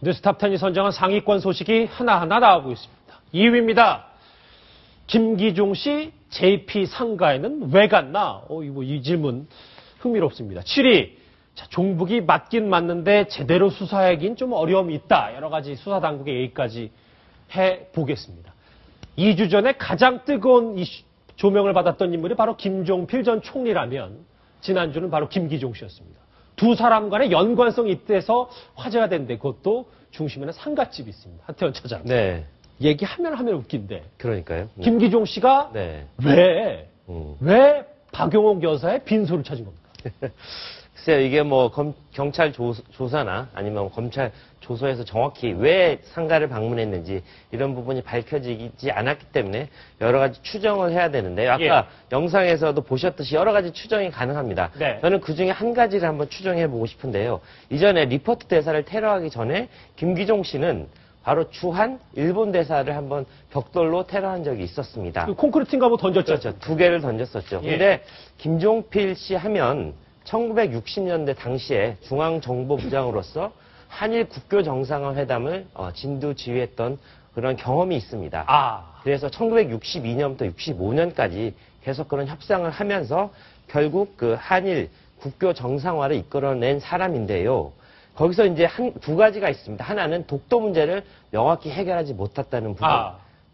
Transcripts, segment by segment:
뉴스탑10이 선정한 상위권 소식이 하나하나 나오고 있습니다. 2위입니다. 김기종 씨 JP 상가에는 왜 갔나? 이 질문 흥미롭습니다. 7위. 자, 종북이 맞긴 맞는데 제대로 수사하긴 좀 어려움이 있다. 여러 가지 수사당국의 얘기까지 해보겠습니다. 2주 전에 가장 뜨거운 조명을 받았던 인물이 바로 김종필 전 총리라면 지난주는 바로 김기종 씨였습니다. 두 사람 간의 연관성이 있대서 화제가 된데 그것도 중심에는 상갓집이 있습니다. 하태원 차장. 네. 얘기하면 웃긴데. 그러니까요. 김기종 씨가 네. 왜 박용옥 여사의 빈소를 찾은 겁니까? 글쎄요, 이게 뭐 경찰 조사나 아니면 검찰 조서에서 정확히 왜 상가를 방문했는지 이런 부분이 밝혀지지 않았기 때문에 여러 가지 추정을 해야 되는데 아까 영상에서도 보셨듯이 여러 가지 추정이 가능합니다. 네. 저는 그중에 한 가지를 한번 추정해 보고 싶은데요. 이전에 리포트 대사를 테러하기 전에 김기종 씨는 바로 주한 일본 대사를 한번 벽돌로 테러한 적이 있었습니다. 콘크리트인가 뭐 던졌죠. 그렇죠. 2개를 던졌었죠. 근데 김종필 씨 하면 1960년대 당시에 중앙정보부장으로서 한일 국교 정상회담을 진두 지휘했던 그런 경험이 있습니다. 그래서 1962년부터 65년까지 계속 그런 협상을 하면서 결국 그 한일 국교 정상화를 이끌어낸 사람인데요. 거기서 이제 두 가지가 있습니다. 하나는 독도 문제를 명확히 해결하지 못했다는 부분.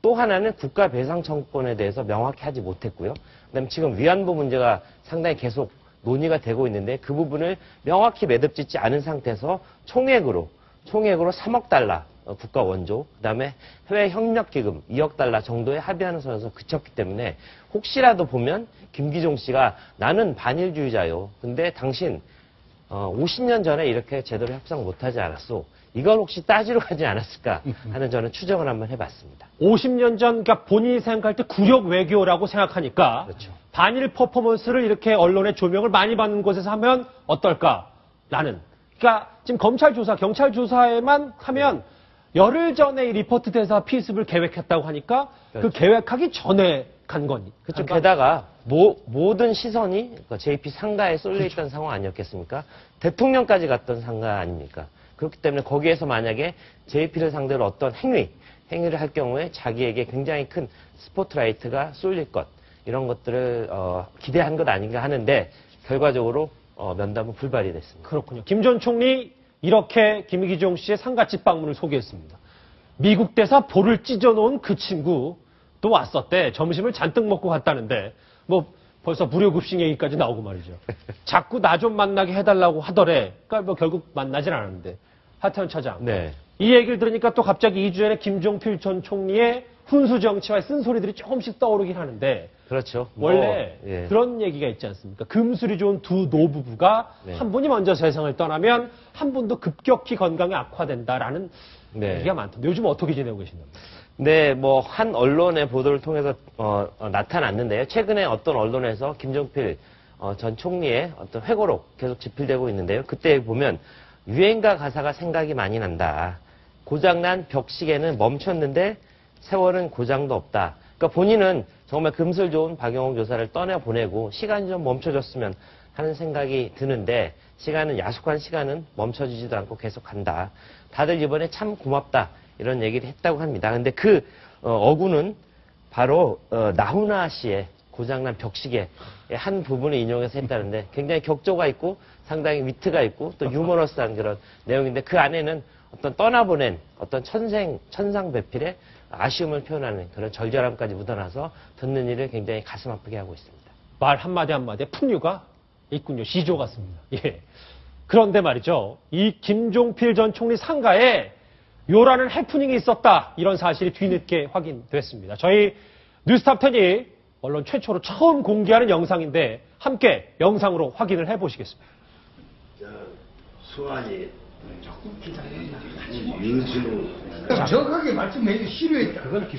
또 하나는 국가 배상 청구권에 대해서 명확히 하지 못했고요. 그다음에 지금 위안부 문제가 상당히 계속 논의가 되고 있는데 그 부분을 명확히 매듭짓지 않은 상태에서 총액으로 3억 달러 국가 원조, 그다음에 해외 협력기금 2억 달러 정도에 합의하는 선에서 그쳤기 때문에 혹시라도 보면 김기종 씨가 나는 반일주의자요. 근데 당신 50년 전에 이렇게 제대로 협상 못하지 않았소. 이걸 혹시 따지러 가지 않았을까 하는 저는 추정을 한번 해봤습니다. 50년 전, 그러니까 본인이 생각할 때 굴욕 외교라고 생각하니까 그렇죠. 반일 퍼포먼스를 이렇게 언론의 조명을 많이 받는 곳에서 하면 어떨까라는. 그러니까 지금 검찰 조사, 경찰 조사에만 하면 열흘 전에 이 리포트 대사 피습을 계획했다고 하니까 그렇죠. 그 계획하기 전에 간 거니. 그렇죠. 게다가 모든 시선이 JP 상가에 쏠려 있던 상황 아니었겠습니까? 대통령까지 갔던 상가 아닙니까? 그렇기 때문에 거기에서 만약에 JP를 상대로 어떤 행위를 할 경우에 자기에게 굉장히 큰 스포트라이트가 쏠릴 것, 이런 것들을 기대한 것 아닌가 하는데 결과적으로 면담은 불발이 됐습니다. 그렇군요. 김 전 총리 이렇게 김기종 씨의 상가집 방문을 소개했습니다. 미국 대사 볼을 찢어놓은 그 친구 또 왔었대. 점심을 잔뜩 먹고 갔다는데 뭐 벌써 무료급식 얘기까지 나오고 말이죠. 자꾸 나 좀 만나게 해달라고 하더래. 그러니까 뭐 결국 만나진 않았는데. 하태원 차장. 네. 이 얘기를 들으니까 또 갑자기 2주 전에 김종필 전 총리의 훈수 정치와의 쓴소리들이 조금씩 떠오르긴 하는데. 그렇죠. 원래 그런 얘기가 있지 않습니까? 금술이 좋은 두 노부부가 한 분이 먼저 세상을 떠나면 한 분도 급격히 건강이 악화된다라는 얘기가 많던데 요즘 어떻게 지내고 계신가요? 네, 뭐 한 언론의 보도를 통해서 나타났는데요. 최근에 어떤 언론에서 김종필 전 총리의 어떤 회고록 계속 집필되고 있는데요. 그때 보면 유행가 가사가 생각이 많이 난다. 고장난 벽시계는 멈췄는데 세월은 고장도 없다. 그러니까 본인은 정말 금슬 좋은 박용옥 여사를 떠내보내고 시간이 좀 멈춰졌으면 하는 생각이 드는데 야속한 시간은 멈춰지지도 않고 계속 간다. 다들 이번에 참 고맙다. 이런 얘기를 했다고 합니다. 근데 그 어구는 바로 나훈아 씨의 고장난 벽시계의 한 부분을 인용해서 했다는데 굉장히 격조가 있고 상당히 위트가 있고 또 유머러스한 그런 내용인데 그 안에는 어떤 떠나보낸 어떤 천상배필의 아쉬움을 표현하는 그런 절절함까지 묻어나서 듣는 이를 굉장히 가슴 아프게 하고 있습니다. 말 한마디 한마디에 풍류가 있군요. 시조 같습니다. 예. 그런데 말이죠. 이 김종필 전 총리 상가에 요라는 해프닝이 있었다. 이런 사실이 뒤늦게 확인됐습니다. 저희 뉴스탑10이 언론 최초로 처음 공개하는 영상인데 함께 영상으로 확인을 해보시겠습니다. 수환이 민수 정확하게 말씀해 싫어했다. 그건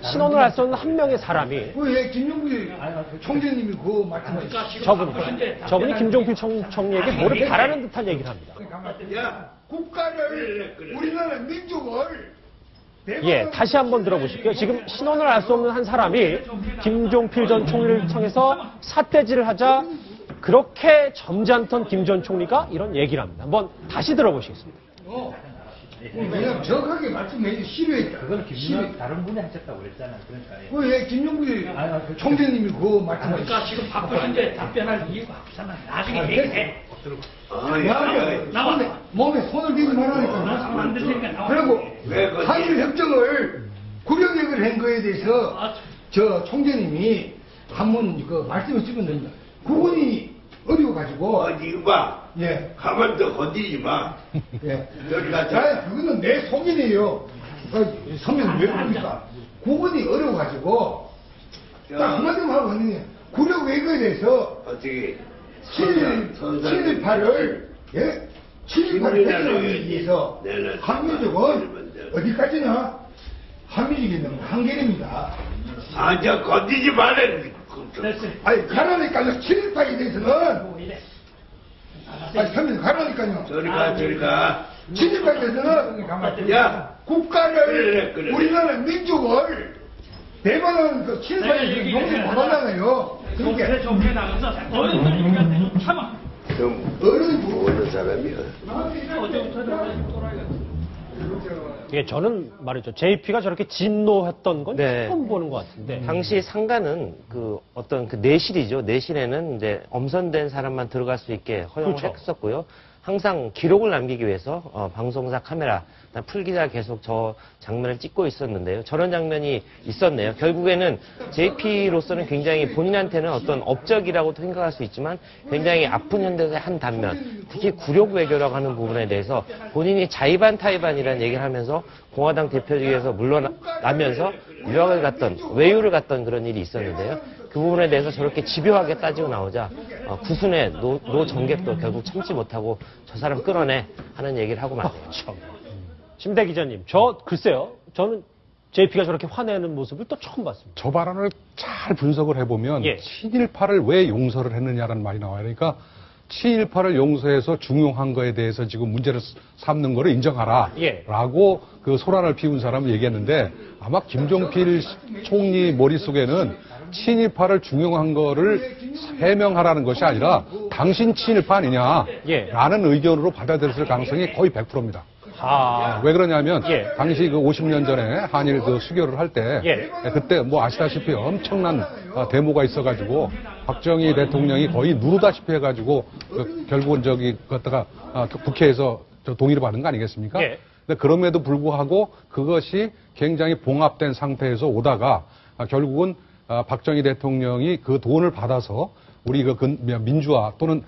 신원을 알 수 없는 한 명의 사람이 왜 김종필 총재님이 그거 말씀하셨어요? 저분이 김종필 총리에게 뭐를 바라는 듯한 얘기를 합니다. 야, 국가를 우리나라 민족을 예, 다시 한번 들어보실게요. 지금 신원을 알 수 없는 한 사람이 김종필 전 총리를 청해서 삿대질을 하자 그렇게 점잖던 김 전 총리가 이런 얘기를 합니다. 한번 다시 들어보시겠습니다. 왜냐면 정확하게 말씀해 싫어했다. 그건 김민호 다른 분이 하셨다고 그랬잖아요. 그러니까. 예. 왜 김종필 총재님이 그거 말씀하셨어요? 그러니까 지금 바쁘신데 답변할 이유가 없잖아요. 나중에 아, 얘기해. 나와. 몸에 손을 대지 말라니까. 안 들리니까 나와. 그리고 한일 협정을 구력역을 한 거에 대해서 저 총재님이 한번 그 말씀을 주셨는데 그분이 어려워가지고 이거 봐. 예. 가만 더 건드리지 마. 예. 저리 가자. 자, 그거는 내 속이네요. 선배님 왜 그럽니까? 그분이 어려워가지고 딱 한마디만 하고 왔는데 구력 외교에 대해서 어떻게 7.18을 예? 7.18을 대표하기 위해서 한민족은 어디까지나 한민족이 한계입니다. 저 건드리지 말라. 아니 가라니까요. 7.18에 대해서는 아니 선배님 가라니까요. 저리 가, 저리 가. 7.18에 대해서는 야, 국가를 그래. 우리나라 민족을 대만은 그 7.18에 용서 못하잖아요. 그러니까 정부에 나가서 어른들이니까 참아. 좀 어른이 모르는 사람이야. 어제부터 또라이가. 예, 저는 말이죠. JP가 저렇게 진노했던 건 네. 처음 보는 것 같은데. 당시 상가는 그 어떤 그 내실이죠. 내실에는 이제 엄선된 사람만 들어갈 수 있게 허용을 그렇죠. 했었고요. 항상 기록을 남기기 위해서 방송사 카메라, 풀기자 계속 저 장면을 찍고 있었는데요. 저런 장면이 있었네요. 결국에는 JP로서는 굉장히 본인한테는 어떤 업적이라고 생각할 수 있지만 굉장히 아픈 현대사의 한 단면, 특히 굴욕 외교라고 하는 부분에 대해서 본인이 자의반타의반이라는 얘기를 하면서 공화당 대표직에서 물러나면서 유학을 갔던, 외유를 갔던 그런 일이 있었는데요. 그 부분에 대해서 저렇게 집요하게 따지고 나오자 구순의 노 정객도 결국 참지 못하고 저 사람 끌어내 하는 얘기를 하고 말네요. 심대 기자님, 글쎄요. 저는 JP가 저렇게 화내는 모습을 또 처음 봤습니다. 저 발언을 잘 분석을 해보면 예. 7.18을 왜 용서를 했느냐라는 말이 나와요. 그러니까 7.18을 용서해서 중용한 거에 대해서 지금 문제를 삼는 거를 인정하라 예. 라고 그 소란을 피운 사람은 얘기했는데 아마 김종필 총리 머릿속에는 7.18을 중용한 거를 해명하라는 것이 아니라 당신 7.18 아니냐 예. 라는 의견으로 받아들였을 가능성이 거의 100%입니다. 아, 왜 그러냐면 예. 당시 그 50년 전에 한일 그 수교를 할 때 예. 그때 뭐 아시다시피 엄청난 데모가 있어가지고 박정희 대통령이 거의 누르다시피 해가지고 결국은 갖다가 국회에서 동의를 받은 거 아니겠습니까? 예. 근데 그럼에도 불구하고 그것이 굉장히 봉합된 상태에서 오다가 결국은 박정희 대통령이 그 돈을 받아서 우리 그 민주화 또는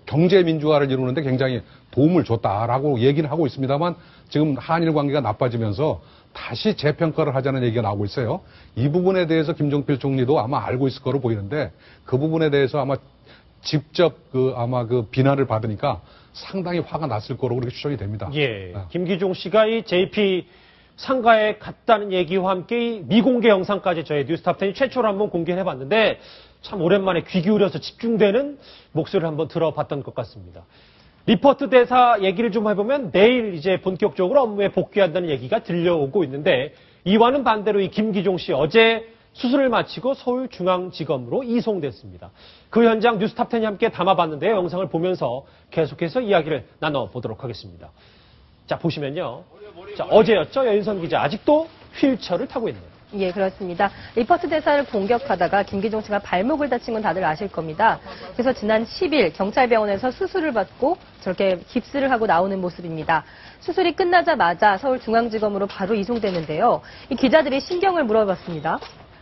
경제 민주화를 이루는데 굉장히 도움을 줬다라고 얘기는 하고 있습니다만 지금 한일 관계가 나빠지면서 다시 재평가를 하자는 얘기가 나오고 있어요. 이 부분에 대해서 김종필 총리도 아마 알고 있을 거로 보이는데 그 부분에 대해서 아마 직접 그 비난을 받으니까 상당히 화가 났을 거로 그렇게 추정이 됩니다. 예. 김기중 씨가 이 JP 상가에 갔다는 얘기와 함께 이 미공개 영상까지 저희 뉴스탑10이 최초로 한번 공개를 해봤는데 참 오랜만에 귀 기울여서 집중되는 목소리를 한번 들어봤던 것 같습니다. 리포트 대사 얘기를 좀 해보면 내일 이제 본격적으로 업무에 복귀한다는 얘기가 들려오고 있는데 이와는 반대로 이 김기중 씨 어제 수술을 마치고 서울중앙지검으로 이송됐습니다. 그 현장 뉴스탑10이 함께 담아봤는데요. 영상을 보면서 계속해서 이야기를 나눠보도록 하겠습니다. 자, 보시면요. 자, 어제였죠. 여인선 기자. 아직도 휠체어를 타고 있네요. 예, 그렇습니다. 리포트 대사를 공격하다가 김기중 씨가 발목을 다친 건 다들 아실 겁니다. 그래서 지난 10일 경찰병원에서 수술을 받고 저렇게 깁스를 하고 나오는 모습입니다. 수술이 끝나자마자 서울중앙지검으로 바로 이송됐는데요. 이 기자들이 신경을 물어봤습니다.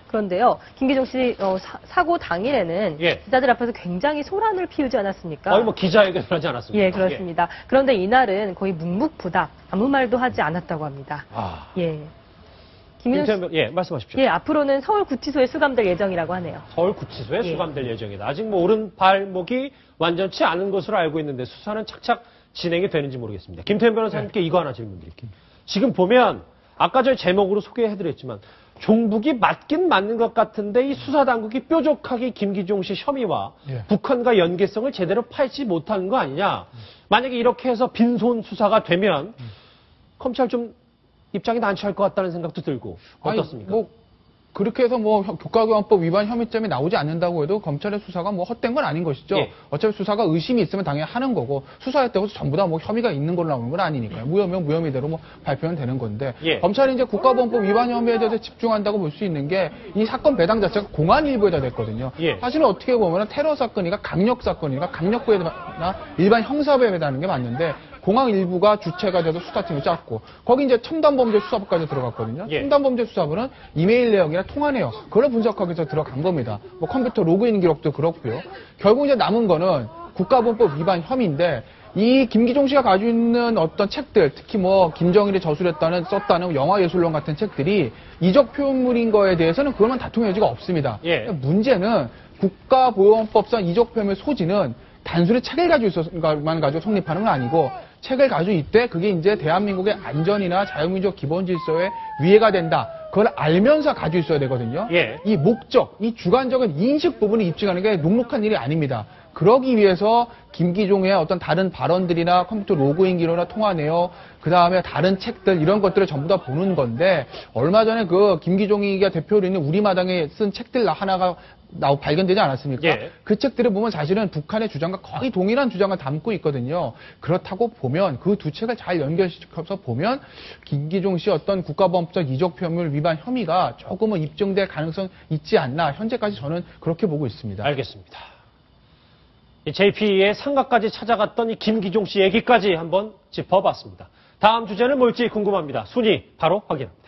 그런데요, 김기중 씨 사고 당일에는 예. 기자들 앞에서 굉장히 소란을 피우지 않았습니까? 거의 뭐 기자회견을 하지 않았습니까? 예, 그렇습니다. 그런데 이날은 거의 묵묵부답, 아무 말도 하지 않았다고 합니다. 아. 예. 김기중 씨, 예, 말씀하십시오. 예, 앞으로는 서울구치소에 수감될 예정이라고 하네요. 서울구치소에 예. 수감될 예정이다. 아직 뭐 오른 발목이 완전치 않은 것으로 알고 있는데 수사는 착착 진행이 되는지 모르겠습니다. 김태현 변호사님께 이거 하나 질문 드릴게요. 지금 보면 아까 저희 제목으로 소개해드렸지만 종북이 맞긴 맞는 것 같은데 이 수사당국이 뾰족하게 김기중 씨 혐의와 예. 북한과 연계성을 제대로 파헤치지 못하는 거 아니냐. 만약에 이렇게 해서 빈손 수사가 되면 검찰 좀 입장이 난처할 것 같다는 생각도 들고 어떻습니까? 아니, 그렇게 해서 뭐 국가보안법 위반 혐의점이 나오지 않는다고 해도 검찰의 수사가 뭐 헛된 건 아닌 것이죠. 예. 어차피 수사가 의심이 있으면 당연히 하는 거고 수사했다고 해서 전부 다 뭐 혐의가 있는 걸로 나오는 건 아니니까요. 무혐의면 무혐의대로 뭐 발표는 되는 건데 예. 검찰이 이제 국가보안법 위반 혐의에 대해서 집중한다고 볼 수 있는 게 이 사건 배당 자체가 공안 일부에다 됐거든요. 예. 사실은 어떻게 보면 테러 사건이가 강력 사건이가 강력부에나 일반 형사부에 해당하는 게 맞는데 공항 일부가 주체가 돼서 수사팀을 짰고 거기 이제 첨단범죄 수사부까지 들어갔거든요. 예. 첨단범죄 수사부는 이메일 내역이나 통화 내역 그걸 분석하기 위해서 들어간 겁니다. 뭐 컴퓨터 로그인 기록도 그렇고요. 결국 이제 남은 거는 국가보안법 위반 혐의인데 이 김기종 씨가 가지고 있는 어떤 책들, 특히 뭐 김정일이 썼다는 영화예술론 같은 책들이 이적 표현물인 거에 대해서는 그것만 다툼의 여지가 없습니다. 예. 문제는 국가보안법상 이적 표현물 소지는 단순히 책을 가지고 있어서만 가지고 성립하는 건 아니고 책을 가지고 있대 그게 이제 대한민국의 안전이나 자유민주적 기본 질서에 위해가 된다. 그걸 알면서 가지고 있어야 되거든요. 예. 이 목적, 이 주관적인 인식 부분을 입증하는 게 녹록한 일이 아닙니다. 그러기 위해서 김기종의 어떤 다른 발언들이나 컴퓨터 로그인 기록이나 통화 내역, 그 다음에 다른 책들 이런 것들을 전부 다 보는 건데 얼마 전에 그 김기종이가 대표로 있는 우리마당에 쓴 책들 하나가 발견되지 않았습니까? 예. 그 책들을 보면 사실은 북한의 주장과 거의 동일한 주장을 담고 있거든요. 그렇다고 보면 그 두 책을 잘 연결시켜서 보면 김기종 씨 어떤 국가보안법 이적 표현물 위반 혐의가 조금은 입증될 가능성 있지 않나 현재까지 저는 그렇게 보고 있습니다. 알겠습니다. JP의 상가까지 찾아갔던 이 김기종 씨 얘기까지 한번 짚어봤습니다. 다음 주제는 뭘지 궁금합니다. 순위 바로 확인합니다.